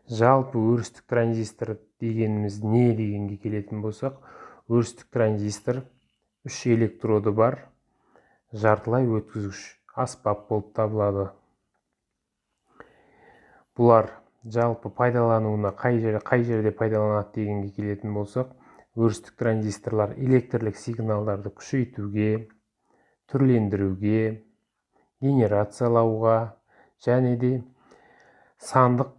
Жалпы өрістік транзистор дегеніміз не дегенге келетін болсақ, өрістік транзистор 3 электроды бар жартылай өткізгіш аспап болып табылады. Бұлар жалпы пайдалануына қай жерде пайдаланады дегенге келетін болсақ, өрістік транзисторлар электрлік сигналдарды күшейтуге, түрлендіруге, генерациялауға және де сандық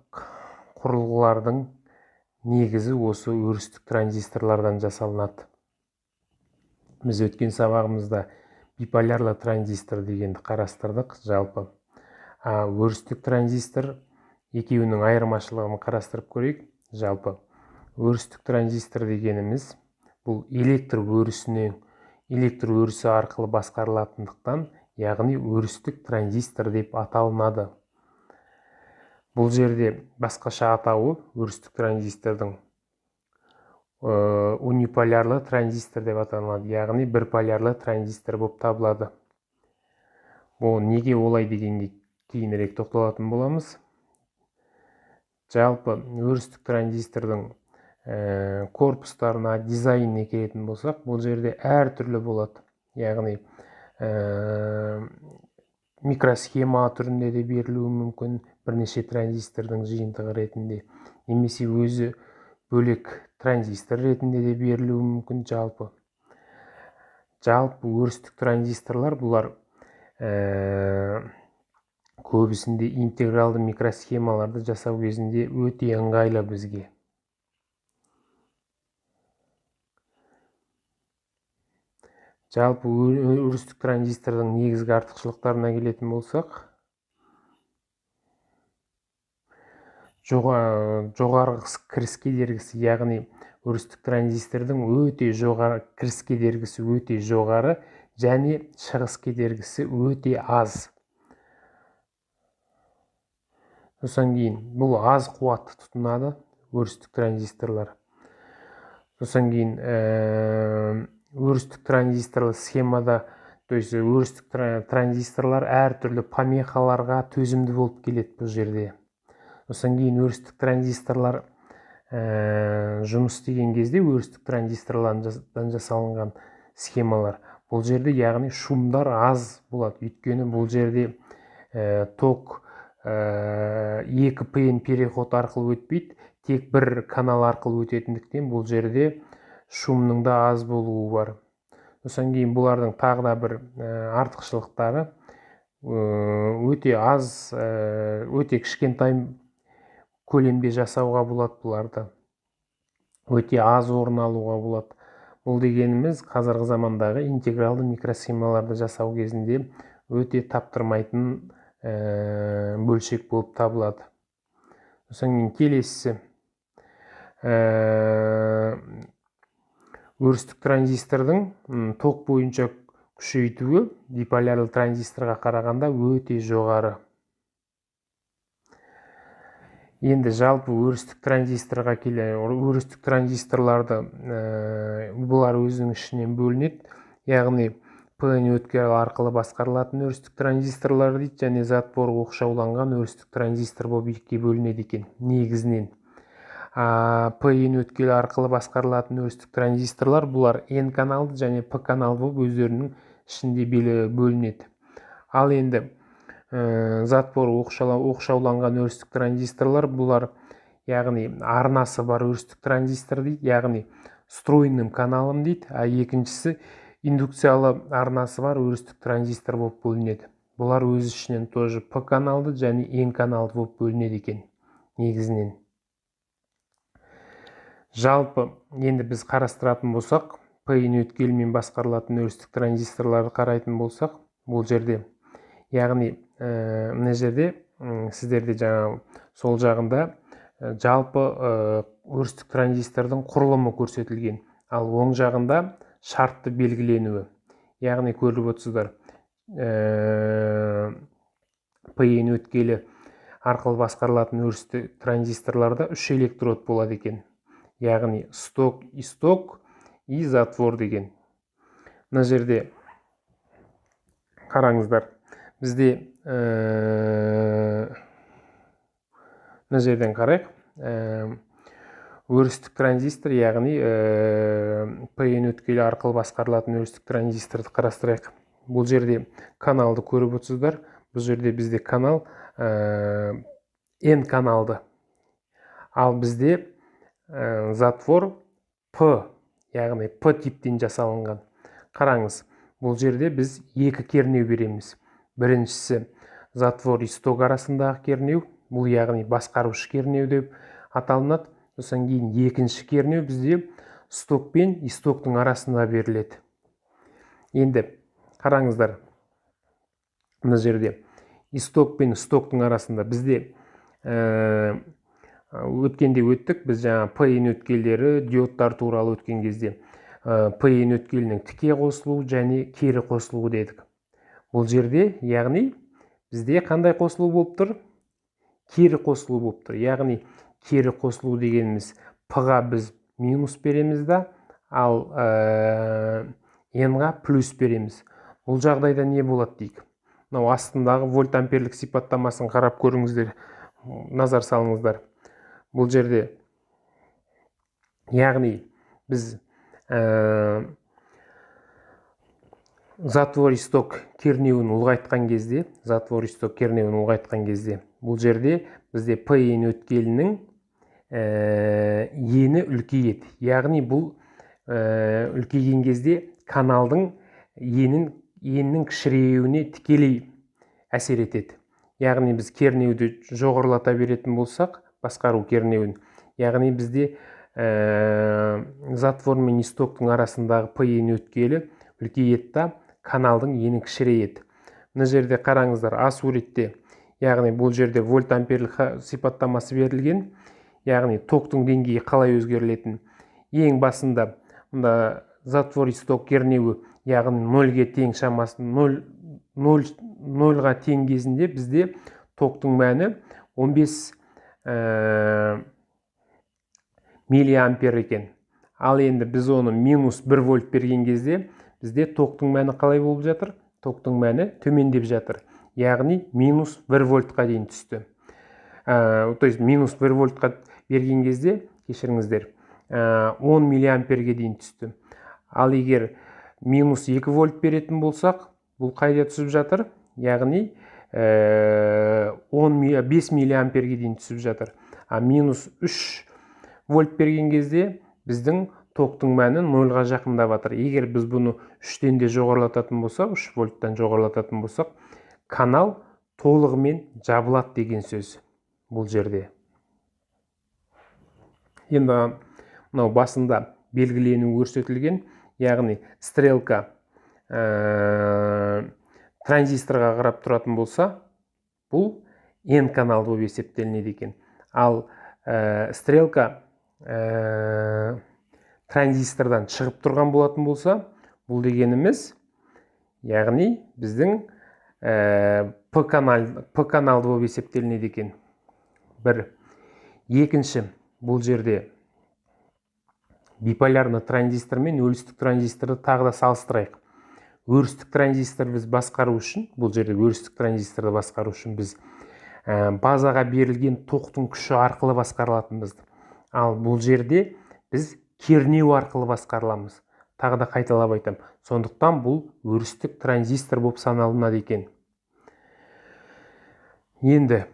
құрылғылардың негізі осы өрістік транзисторлардан жасалынады. Біз өткен сабағымызда биполярлы транзистор дегенді қарастырдық. Жалпы өрістік транзистор екеуінің айырмашылығын қарастырып көрейік. Жалпы өрістік транзистор дегеніміз бұл электр өрісі арқылы басқарылатындықтан, яғни өрістік транзистор деп аталынады. Бұл жерде басқаша атауы өрістік транзистордың униполярлы транзистор деп аталынады, яғни бірполярлы транзистор болып табылады. Бұл неге олай дегенге кейінірек тоқталатын боламыз. Жалпы өрістік транзистордың корпустарына, дизайніне келетін болсақ, бұл жерде әр түрлі болады. Яғни микросхема түрінде де берілуі мүмкін, бірнеше транзистордың жиынтығы ретінде, немесе өзі бөлек транзистор ретінде де берілуі мүмкін. Жалпы өрістік транзисторлар бұлар көбісінде интегралды микросхемаларды жасау кезінде өте ыңғайлы бізге. Жалпы өрістік транзистордың негізгі артықшылықтарына келетін болсақ, жоғары кіріс кедергісі, яғни өрістік транзистордың кіріс кедергісі өте жоғары және шығыс кедергісі өте аз. Сосын кейін бұл аз қуатты тұтынады өрістік транзисторлар. Сосын кейін өрістік транзисторлы схемада, өрістік транзисторлар әртүрлі помехаларға төзімді болып келеді бұл жерде. Сосын кейін өрістік транзисторлар жұмыс істеген кезде өрістік транзисторлардан жасалынған схемалар бұл жерде, яғни шумдар аз болады. Өйткені бұл жерде ток 2 пн переход арқылы өтпейді, тек бір канал арқылы өтетіндіктен бұл жерде шумның да аз болуы бар. Сосын кейін бұлардың тағы да бір артықшылықтары өте аз, өте кішкентай көлемде жасауға болады бұларды. Өте аз орын алуға болады. Бұл дегеніміз қазіргі замандағы интегралды микросхемаларды жасау кезінде өте таптырмайтын бөлшек болып табылады. Сосын кейін келесісі өрістік транзистордың ток бойынша күшейтуі биполярлы транзисторға қарағанда өте жоғары. Енді жалпы өрістік транзисторларды бұлар өзінің ішінен бөлінеді. Яғни ПН өткел арқылы басқарылатын өрістік транзисторлар дейді, және затпорға оқшауланған өрістік транзистор болып екіге бөлінеді екен негізінен. ПН өткел арқылы басқарылатын өрістік транзисторлар бұлар N каналды және P каналды болып өздерінің ішінде бөлінеді. Ал енді затпоры оқшауланған өрістік транзисторлар бұлар, яғни арнасы бар өрістік транзистор дейді, яғни стройным каналым дейді, екіншісі индукциялы арнасы бар өрістік транзистор болып бөлінеді. Бұлар өз ішінен тоже P каналды және N каналды болып бөлінеді екен негізінен. Жалпы енді біз қарастыратын болсақ, P-ін өткелмен басқарылатын өрістік транзисторларды қарайтын болсақ, бұл жерде, яғни мына жерде сіздерде сол жағында жалпы өрістік транзистордың құрылымы көрсетілген, ал оң жағында шартты белгіленуі. Яғни көріп отырсыздар, P-ін өткелі арқылы басқарылатын өрістік транзисторларда 3 электрод болады екен. Яғни сток и затвор деген. Мына жерде қараңыздар, бізде мына жерден қарайық. өрістік транзистор, яғни PN өткелі арқылы басқарылатын өрістік транзисторды қарастырайық. Бұл жерде каналды көріп отырсыздар. Бұл жерде бізде канал N каналды. Ал бізде затвор P, яғни P типтен жасалынған. Қараңыз, бұл жерде біз екі кернеу береміз. Біріншісі затвор исток арасындағы кернеу, бұл яғни басқарушы кернеу деп аталынады. Сосын кейін екінші кернеу бізде сток пен истоктың арасында беріледі. Енді қараңыздар, мына жерде исток пен стоктың арасында бізде өткенде өттік, біз жаңа PN өткелдері, диодтар туралы өткен кезде PN өткелінің тіке қосылуы және кері қосылуы дедік. Бұл жерде, яғни бізде қандай қосылу болып тұр? Кері қосылу болып тұр. Яғни кері қосылу дегеніміз P-ға біз минус береміз да, ал N-ға плюс береміз. Бұл жағдайда не болады дейік? Мынау астындағы вольт амперлік сипаттамасын қарап көріңіздер, назар салыңыздар. Бұл жерде, яғни біз затвор исток кернеуін ұлғайтқан кезде, бұл жерде бізде PN өткелінің ені үлкейеді. Яғни бұл үлкейген кезде каналдың енінің кішіреюіне тікелей әсер етеді. Яғни біз кернеуді жоғарылата беретін болсақ, басқару кернеуін, яғни бізде затвор мен истоктың арасындағы PN өткелі үлкейеді да, каналдың ені кішірейеді. Мына жерде қараңыздар, А суретте, яғни бұл жерде вольт амперлік сипаттамасы берілген, яғни токтың деңгейі қалай өзгерілетін. Ең басында мұнда затвор исток кернеуі, яғни 0-ге тең шамасын, 0-ға тең кезінде бізде токтың мәні 15 миллиампер екен. Ал енді біз оны минус 1 вольт берген кезде бізде токтың мәні қалай болып жатыр? Токтың мәні төмендеп жатыр. Яғни минус 1 вольтқа дейін түсті. То есть минус 1 вольтқа берген кезде, кешіріңіздер, 10 миллиамперге дейін түсті. Ал егер минус 2 вольт беретін болсақ, бұл қайда түсіп жатыр? Яғни 5 миллиамперге дейін түсіп жатыр. А минус 3 вольт берген кезде біздің токтың мәні 0-ға жақындап жатыр. Егер біз бұны 3-тен де жоғарылататын болсақ, 3 вольттан жоғарылататын болсақ, канал толығымен жабылады деген сөз бұл жерде. Енді мынау басында белгілену көрсетілген, яғни стрелка транзисторға қарап тұратын болса, бұл N канал болып есептелінеді екен. Ал стрелка транзистордан шығып тұрған болатын болса, бұл дегеніміз, яғни біздің P каналды болып есептелінеді екен. Бір. Екінші, бұл жерде биполярны транзистор мен өрістік транзисторды тағы да салыстырайық. Өрістік транзистор біз басқару үшін, бұл жерде өрістік транзисторды басқару үшін біз базаға берілген токтың күші арқылы басқарылатынбыз. Ал бұл жерде біз кернеу арқылы басқарыламыз. Тағы да қайталап айтам. Сондықтан бұл өрістік транзистор болып саналынады екен. Енді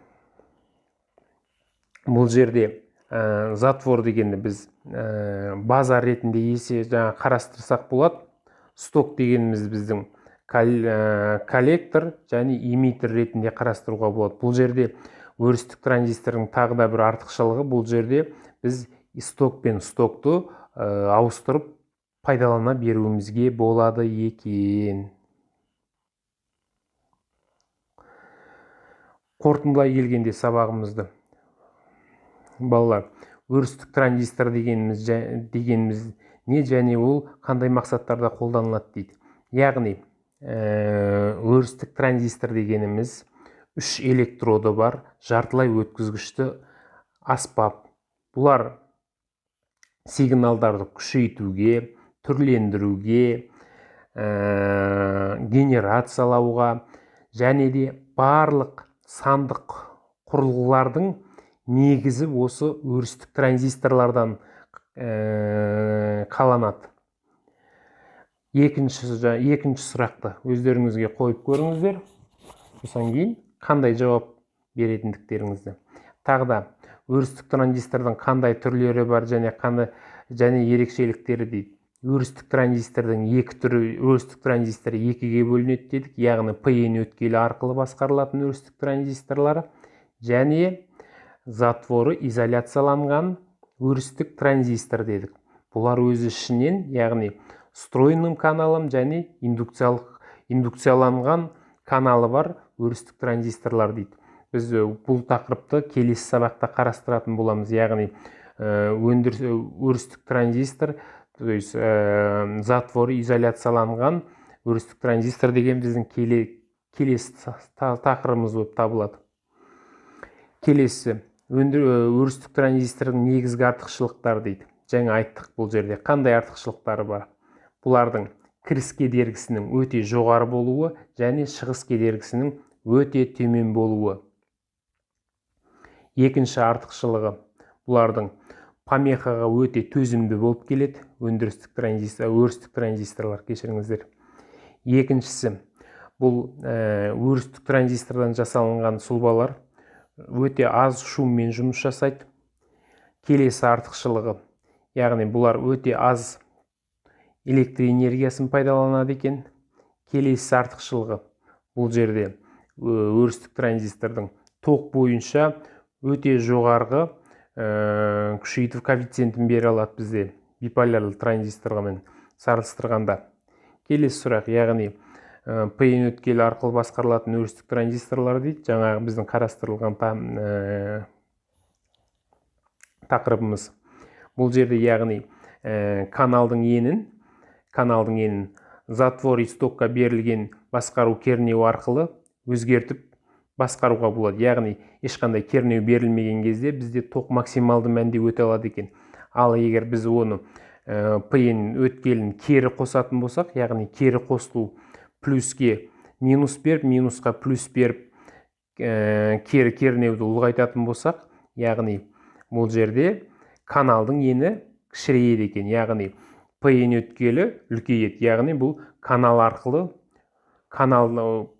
бұл жерде затвор дегенді біз база ретінде қарастырсақ болады. Сток дегеніміз біздің коллектор және эмиттер ретінде қарастыруға болады. Бұл жерде өрістік транзистордың тағы да бір артықшылығы, бұл жерде біз исток пен стокты ауыстырып пайдалана беруімізге болады екен. Қорытындылай келгенде сабағымызды, балалар, өрістік транзистор дегеніміз не және ол қандай мақсаттарда қолданылады дейді. Яғни өрістік транзистор дегеніміз 3 электроды бар жартылай өткізгішті аспап. Бұлар сигналдарды күшейтуге, түрлендіруге, генерациялауға және де барлық сандық құрылғылардың негізі осы өрістік транзисторлардан қаланады. Екінші сұрақты өздеріңізге қойып көріңіздер. Содан кейін қандай жауап беретіндіктеріңізді. Тағы да өрістік транзистордың қандай түрлері бар және ерекшеліктері дейді. Өрістік транзистордың екі түрі, өрістік транзистор екіге бөлінеді дедік, яғни ПН өткелі арқылы басқарылатын өрістік транзисторлары және затворы изоляцияланған өрістік транзистор дедік. Бұлар өзі ішінен, яғни встроенный каналым және индукцияланған каналы бар өрістік транзисторлар дейді. Біз бұл тақырыпты келесі сабақта қарастыратын боламыз, яғни өрістік транзистор, то есть затворы изоляцияланған өрістік транзистор деген біздің келесі тақырыбымыз болып табылады. Келесі өрістік транзистордың негізгі артықшылықтары дейді. Жаңа айттық, бұл жерде қандай артықшылықтары бар? Бұлардың кіріс кедергісінің өте жоғары болуы және шығыс кедергісінің өте төмен болуы. Екінші артықшылығы, бұлардың помехаға өте төзімді болып келеді. Өрістік транзисторлар, кешіріңіздер. Екіншісі, бұл өрістік транзистордан жасалынған сұлбалар өте аз шуммен жұмыс жасайды. Келесі артықшылығы, яғни бұлар өте аз электроэнергиясын пайдаланады екен. Келесі артықшылығы, бұл жерде өрістік транзистордың ток бойынша өте жоғарғы күшейту коэффициентін бере алады бізде биполярлы транзистормен салыстырғанда. Келесі сұрақ, яғни ПН өткелі арқылы басқарылатын өрістік транзисторлар дейді. Жаңағы біздің қарастырылған тақырыбымыз. Бұл жерде яғни каналдың енін затвор истокқа берілген басқару кернеуі арқылы өзгертіп басқаруға болады. Яғни ешқандай кернеу берілмеген кезде бізде ток максималды мәнде өте алады екен. Ал егер біз оны ПН өткелін кері қосатын болсақ, яғни кері қосылу плюске минус беріп, минусқа плюс беріп, кері кернеуді ұлғайтатын болсақ, яғни бұл жерде каналдың ені кішірейеді екен. Яғни ПН өткелі үлкейеді. Яғни бұл канал арқылы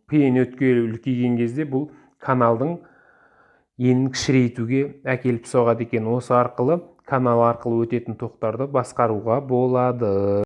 ПН өткелі үлкейген кезде бұл каналдың енін кішірейтуге әкеліп соғады екен. Осы арқылы канал арқылы өтетін тоқтарды басқаруға болады.